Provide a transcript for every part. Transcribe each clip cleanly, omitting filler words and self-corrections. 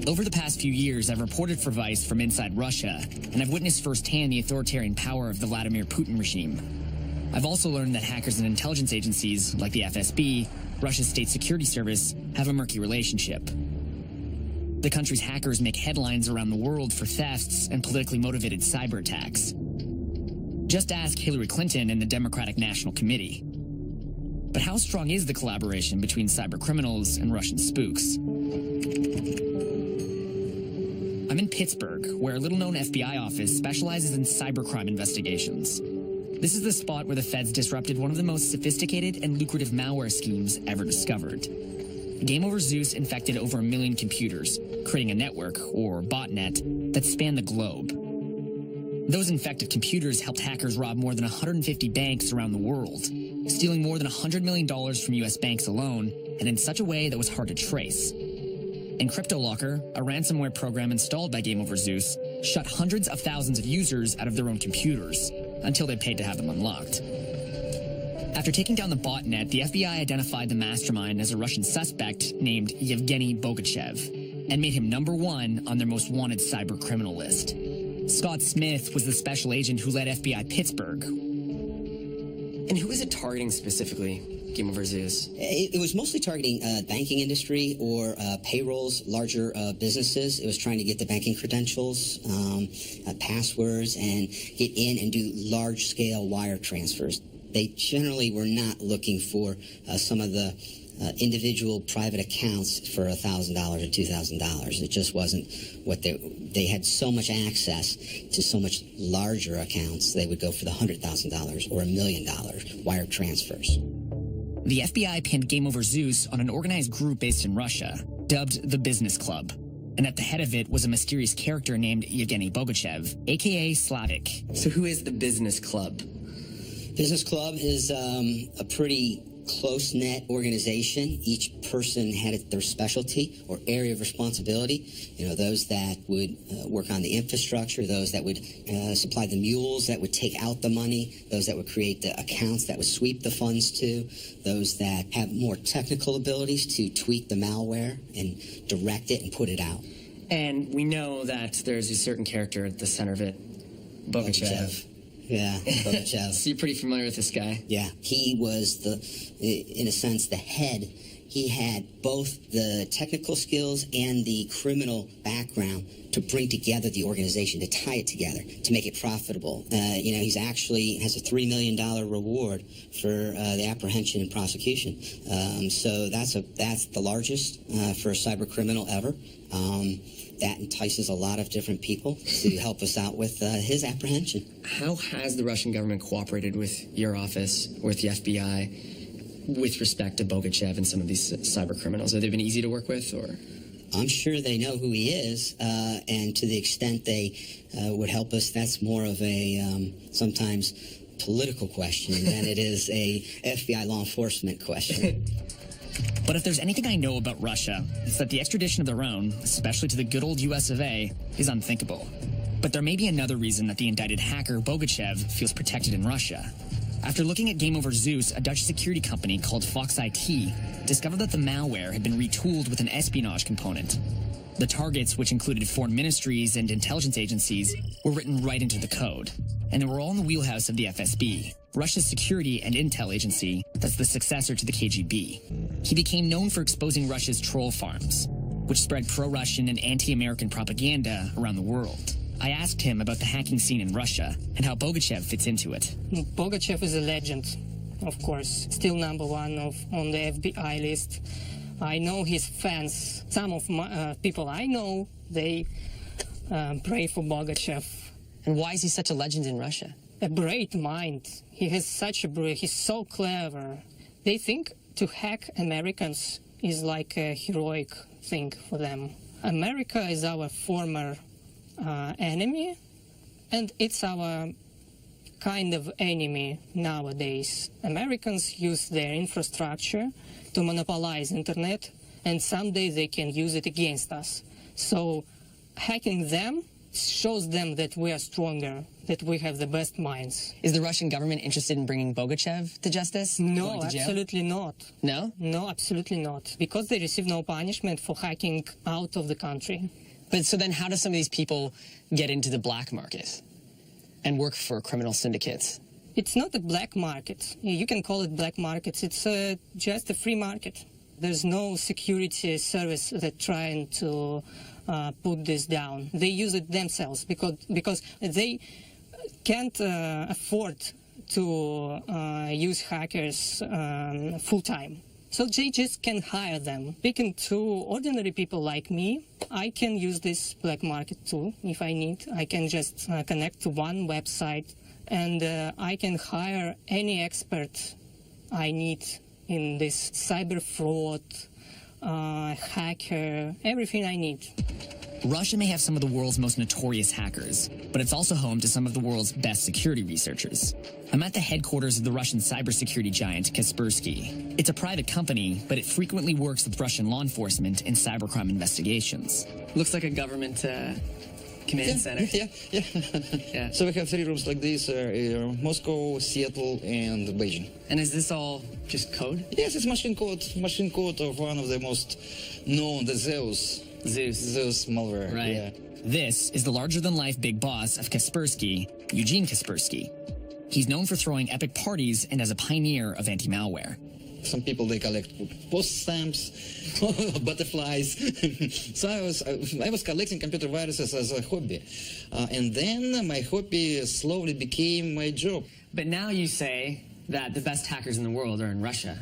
Over the past few years, I've reported for Vice from inside Russia, and I've witnessed firsthand the authoritarian power of the Vladimir Putin regime. I've also learned that hackers and intelligence agencies, like the FSB, Russia's state security service, have a murky relationship. The country's hackers make headlines around the world for thefts and politically motivated cyber attacks. Just ask Hillary Clinton and the Democratic National Committee. But how strong is the collaboration between cyber criminals and Russian spooks? I'm in Pittsburgh, where a little-known FBI office specializes in cybercrime investigations. This is the spot where the feds disrupted one of the most sophisticated and lucrative malware schemes ever discovered. Game Over Zeus infected over 1 million computers, creating a network, or botnet, that spanned the globe. Those infected computers helped hackers rob more than 150 banks around the world, stealing more than $100 million from U.S. banks alone, and in such a way that was hard to trace. And CryptoLocker, a ransomware program installed by Game Over Zeus, shut hundreds of thousands of users out of their own computers, until they paid to have them unlocked. After taking down the botnet, the FBI identified the mastermind as a Russian suspect named Yevgeny Bogachev, and made him #1 on their most wanted cyber criminal list. Scott Smith was the special agent who led FBI Pittsburgh. And who is it targeting specifically, Game Over Zeus? It was mostly targeting banking industry or payrolls, larger businesses. It was trying to get the banking credentials, passwords, and get in and do large-scale wire transfers. They generally were not looking for some of the individual private accounts for $1,000 or $2,000. It just wasn't what they had so much access to so much larger accounts. They would go for the $100,000 or $1 million wire transfers. The FBI pinned Game Over Zeus on an organized group based in Russia, dubbed the Business Club. And at the head of it was a mysterious character named Yevgeny Bogachev, a.k.a. Slavic. So who is the Business Club? Business Club is a pretty close-knit organization. Each person had their specialty or area of responsibility. You know, those that would work on the infrastructure, those that would supply the mules that would take out the money, those that would create the accounts that would sweep the funds to, those that have more technical abilities to tweak the malware and direct it and put it out. And we know that there's a certain character at the center of it, Bogachev. Yeah, Bogachev. So you're pretty familiar with this guy? Yeah, he was in a sense, the head. He had both the technical skills and the criminal background to bring together the organization, to tie it together, to make it profitable. He's actually has a $3 million reward for the apprehension and prosecution. So that's the largest for a cyber criminal ever. That entices a lot of different people to help us out with his apprehension. How has the Russian government cooperated with your office, with the FBI, with respect to Bogachev and some of these cyber criminals? Have they been easy to work with, or? I'm sure they know who he is, and to the extent they would help us, that's more of a sometimes political question than it is a FBI law enforcement question. But if there's anything I know about Russia, it's that the extradition of their own, especially to the good old US of A, is unthinkable. But there may be another reason that the indicted hacker Bogachev feels protected in Russia. After looking at Game Over Zeus, a Dutch security company called Fox IT discovered that the malware had been retooled with an espionage component. The targets, which included foreign ministries and intelligence agencies, were written right into the code. And they were all in the wheelhouse of the FSB, Russia's security and intel agency that's the successor to the KGB. He became known for exposing Russia's troll farms, which spread pro-Russian and anti-American propaganda around the world. I asked him about the hacking scene in Russia and how Bogachev fits into it. Bogachev is a legend, of course, still #1 on the FBI list. I know his fans. Some of my people I know, they pray for Bogachev. And why is he such a legend in Russia? A great mind. He has such a he's so clever. They think to hack Americans is like a heroic thing for them. America is our former enemy, and it's our kind of enemy nowadays. Americans use their infrastructure to monopolize internet, and someday they can use it against us. So hacking them shows them that we are stronger, that we have the best minds. Is the Russian government interested in bringing Bogachev to justice? No, absolutely not. No? No, absolutely not. Because they receive no punishment for hacking out of the country. But so then how do some of these people get into the black market and work for criminal syndicates? It's not a black market. You can call it black markets. It's just a free market. There's no security service that trying to put this down. They use it themselves because they can't afford to use hackers full-time. So they just can hire them. Speaking to ordinary people like me, I can use this black market too if I need. I can just connect to one website and I can hire any expert I need in this cyber fraud, hacker, everything I need. Russia may have some of the world's most notorious hackers, but it's also home to some of the world's best security researchers. I'm at the headquarters of the Russian cybersecurity giant Kaspersky. It's a private company, but it frequently works with Russian law enforcement in cybercrime investigations. Looks like a government command center. Yeah. So we have 3 rooms like this, Moscow, Seattle, and Beijing. And is this all just code? Yes, it's machine code of one of the most known, the Zeus malware. Right. Yeah. This is the larger-than-life big boss of Kaspersky, Eugene Kaspersky. He's known for throwing epic parties and as a pioneer of anti-malware. Some people, they collect post stamps, butterflies. So I was collecting computer viruses as a hobby. And then my hobby slowly became my job. But now you say that the best hackers in the world are in Russia.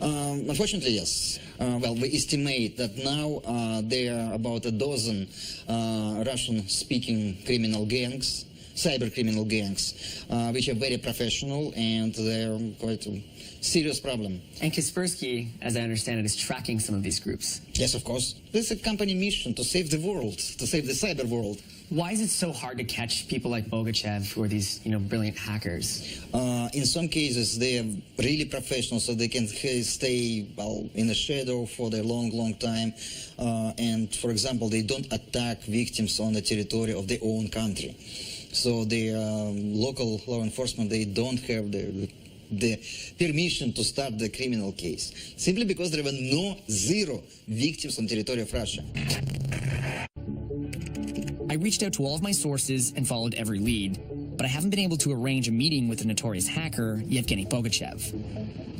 Unfortunately, yes. Well, we estimate that now there are about a dozen Russian-speaking criminal gangs, cyber criminal gangs, which are very professional, and they're quite a serious problem. And Kaspersky, as I understand it, is tracking some of these groups. Yes, of course. This is a company mission to save the world, to save the cyber world. Why is it so hard to catch people like Bogachev, who are these, brilliant hackers? In some cases, they are really professional, so they can stay in the shadow for a long time. And, for example, they don't attack victims on the territory of their own country. So the local law enforcement, they don't have the permission to start the criminal case, simply because there were zero victims on the territory of Russia. I reached out to all of my sources and followed every lead, but I haven't been able to arrange a meeting with the notorious hacker, Yevgeny Bogachev.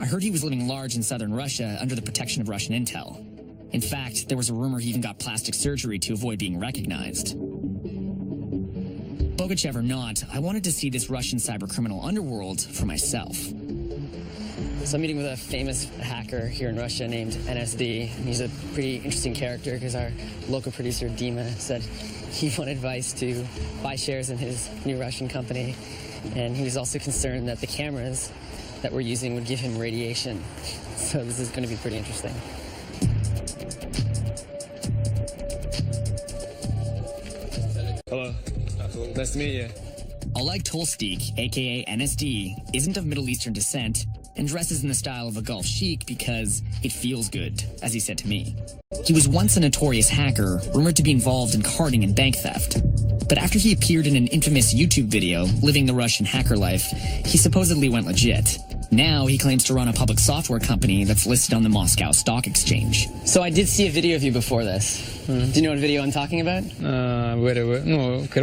I heard he was living large in southern Russia under the protection of Russian intel. In fact, there was a rumor he even got plastic surgery to avoid being recognized. Bogachev or not, I wanted to see this Russian cybercriminal underworld for myself. So I'm meeting with a famous hacker here in Russia named NSD. He's a pretty interesting character because our local producer, Dima, said he wanted advice to buy shares in his new Russian company. And he was also concerned that the cameras that we're using would give him radiation. So this is going to be pretty interesting. Hello. Nice to meet you. Oleg Tolstykh, aka NSD, isn't of Middle Eastern descent and dresses in the style of a Gulf chic because it feels good, as he said to me. He was once a notorious hacker, rumored to be involved in carding and bank theft. But after he appeared in an infamous YouTube video, living the Russian hacker life, he supposedly went legit. Now he claims to run a public software company that's listed on the Moscow Stock Exchange. So I did see a video of you before this. Do you know what video I'm talking about?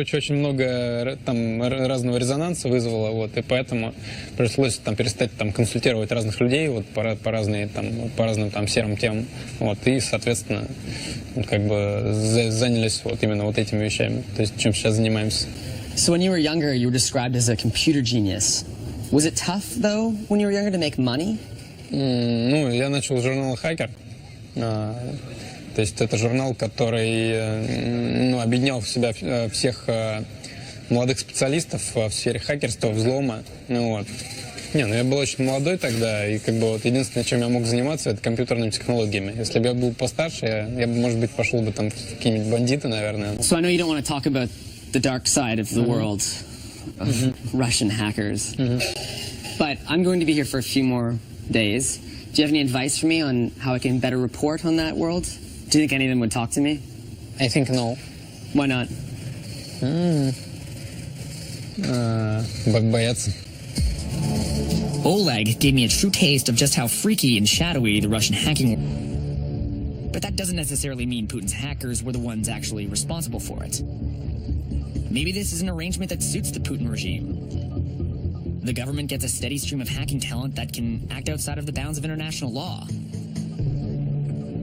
Очень много там разного резонанса вызвало, и поэтому пришлось там перестать консультировать разных людей по разным серым темам, и соответственно занялись именно этими вещами, то есть чем сейчас занимаемся. So when you were younger, you were described as a computer genius. Was it tough, though, when you were younger to make money? Я начал с журнала «Хакер». То есть это журнал, который объединял в себя всех молодых специалистов в сфере хакерства, взлома. Я был очень молодой тогда, и единственное, чем я мог заниматься, это компьютерными технологиями. Если бы я был постарше, я бы, может быть, пошел бы в какие-нибудь бандиты, наверное. So I know you don't want to talk about the dark side of the world. Russian hackers. But I'm going to be here for a few more days. Do you have any advice for me on how I can better report on that world? Do you think any of them would talk to me? I think no. Why not? Боятся. Oleg gave me a true taste of just how freaky and shadowy the Russian hacking were. But that doesn't necessarily mean Putin's hackers were the ones actually responsible for it. Maybe this is an arrangement that suits the Putin regime. The government gets a steady stream of hacking talent that can act outside of the bounds of international law.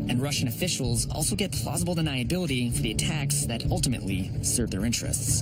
And Russian officials also get plausible deniability for the attacks that ultimately serve their interests.